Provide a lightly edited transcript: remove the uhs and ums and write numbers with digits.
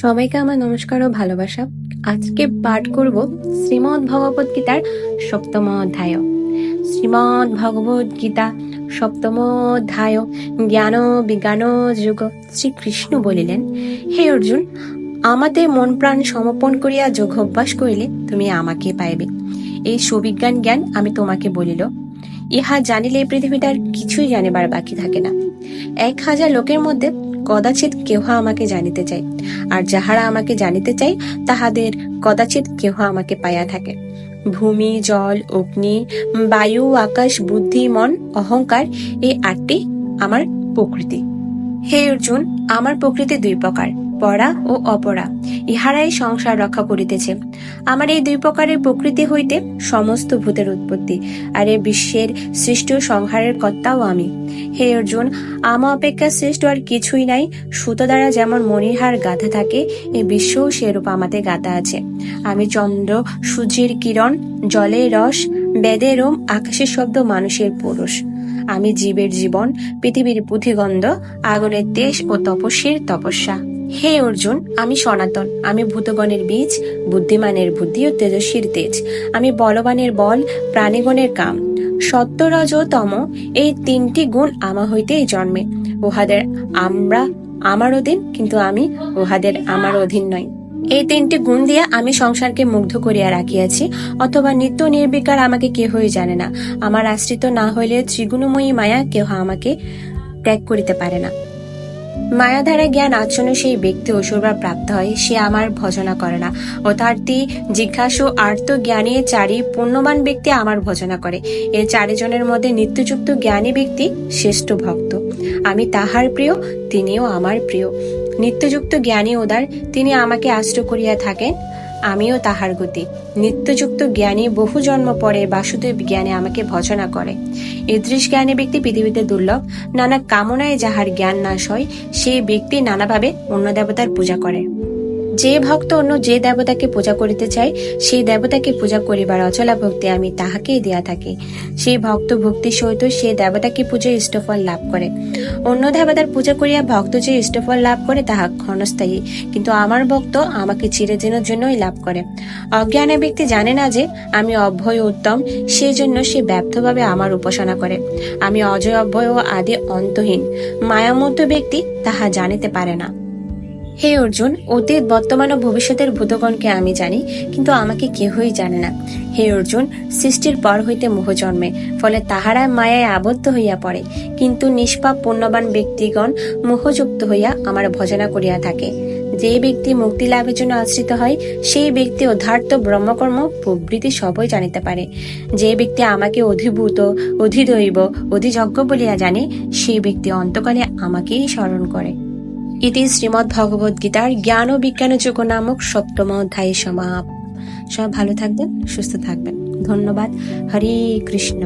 সবাইকে আমার নমস্কার ও ভালোবাসা। আজকে পাঠ করব শ্রীমদ্ ভগবত গীতার সপ্তম অধ্যায়। শ্রীমদ্ ভগবত গীতা সপ্তম অধ্যায় জ্ঞান বিজ্ঞান যুগ। শ্রীকৃষ্ণ বলিলেন, হে অর্জুন, আমাতে মন প্রাণ সমর্পণ করিয়া যোগ অভ্যাস করিলে তুমি আমাকে পাইবে। এই সুবিজ্ঞান জ্ঞান আমি তোমাকে বলিল। ইহা জানিলে পৃথিবীটার কিছুই জানিবার বাকি থাকে না। 1000 লোকের মধ্যে কদাচিৎ কেহ আমাকে জানিতে চায়, আর যাহারা আমাকে জানিতে চায় তাহাদের কদাচিৎ কেহ আমাকে পাইয়া থাকে। ভূমি, জল, অগ্নি, বায়ু, আকাশ, বুদ্ধি, মন, অহংকার, এই 8টি আমার প্রকৃতি। হে অর্জুন, আমার প্রকৃতি 2 প্রকার, পরা ও অপরা। ইহারাই সংসার রক্ষা করিতেছে। আমার এই 2 প্রকারের প্রকৃতি হইতে সমস্ত ভূতের উৎপত্তি, আর এই বিশ্বের সৃষ্ট সংহারের কর্তাও আমি। হে অর্জুন, আমা অপেক্ষা শ্রেষ্ঠ আর কিছুই নাই। সুতো দ্বারা যেমন মণির হার গাঁথা থাকে, এই বিশ্বও সেরূপ আমাতে গাঁথা আছে। আমি চন্দ্র, সূর্যের কিরণ, জলের রস, বেদের ওম, আকাশের শব্দ, মানুষের পৌরুষ। আমি জীবের জীবন, পৃথিবীর পুঁথিগন্ধ, আগুনের তেজ ও তপস্বীর তপস্যা। হে অর্জুন, আমি সনাতন। আমি ভূতগণের বীজ, বুদ্ধিমানের বুদ্ধি ও তেজস্বীর তেজ। আমি বলবানের বল, প্রাণীগণের কাম। সত্য, রজ ও তম, এই 3টি গুণ আমা হইতেই জন্মে। উহাদের আমার অধীন, কিন্তু আমি উহাদের আমার অধীন নই। এই 3টি গুণ দিয়া আমি সংসারকে মুগ্ধ করিয়া রাখিয়াছি, অথবা নিত্য নির্বিকার আমাকে কেহই জানে না। আমার আশ্রিত না হইলে ত্রিগুণময়ী মায়া কেহ আমাকে ত্যাগ করিতে পারে না। মায়া দ্বারা জ্ঞান আচ্ছন্ন সেই ব্যক্তি অসুরবার প্রাপ্ত হয়, সে আমার ভজনা করে না। অথার্থী, জিজ্ঞাসু, আর্ত, জ্ঞানী, চারি, পুণ্যবান ব্যক্তি আমার ভজনা করে। এই 4 জনের মধ্যে নিত্যযুক্ত জ্ঞানী ব্যক্তি শ্রেষ্ঠ ভক্ত। আমি তাহার প্রিয়, তিনিও আমার প্রিয়। নিত্যযুক্ত জ্ঞানী উদার, তিনি আমাকে আশ্রয় করিয়া থাকেন, আমিও তাহার গতি। নিত্যযুক্ত জ্ঞানী বহু জন্ম পরে বাসুদেব জ্ঞানে আমাকে ভজনা করে। ইদৃশ জ্ঞানী ব্যক্তি পৃথিবীতে দুর্লভ। নানা কামনায় যাহার জ্ঞান নাশ হয়, সেই ব্যক্তি নানাভাবে অন্য দেবতার পূজা করে। যে ভক্ত অন্য যে দেবতাকে পূজা করিতে চায়, সেই দেবতাকে পূজা করিবার অচলা ভক্তি আমি তাহাকেই দিয়া থাকি। সেই ভক্ত ভক্তির সহিত সেই দেবতাকে পূজা ইষ্টফল লাভ করে। অন্য দেবতার পূজা করিয়া ভক্ত যে ইষ্টফল লাভ করে তাহা ক্ষণস্থায়ী, কিন্তু আমার ভক্ত আমাকে চিরদিনের জন্যই লাভ করে। অজ্ঞানী ব্যক্তি জানে না যে আমি অভয় উত্তম, সেই জন্য সে ব্যর্থভাবে আমার উপাসনা করে। আমি অজয়, অভয় ও আদি অন্তহীন। মায়ামুগ্ধ ব্যক্তি তাহা জানিতে পারে না। হে অর্জুন, অতীত, বর্তমান ও ভবিষ্যতের ভূতগণকে আমি জানি, কিন্তু আমাকে কেহই জানে না। হে অর্জুন, সৃষ্টির পর হইতে মোহ জন্মে, ফলে তাহারা মায়ায় আবদ্ধ হইয়া পড়ে। কিন্তু নিষ্পাপ পুণ্যবান ব্যক্তিগণ মোহযুক্ত হইয়া আমার ভজনা করিয়া থাকে। যে ব্যক্তি মুক্তি লাভের জন্য আশ্রিত হয়, সেই ব্যক্তি অধ্যাত্ম, ব্রহ্মকর্ম প্রভৃতি সবই জানিতে পারে। যে ব্যক্তি আমাকে অধিভূত, অধিদৈব, অধিযজ্ঞ বলিয়া জানে, সেই ব্যক্তি অন্তকালে আমাকেই স্মরণ করে। ইতি শ্রীমদ্ ভগবত গীতার জ্ঞান ও বিজ্ঞান যোগ নামক সপ্তম অধ্যায় সমাপ্ত। সব ভালো থাকবেন, সুস্থ থাকবেন। ধন্যবাদ। হরে কৃষ্ণ।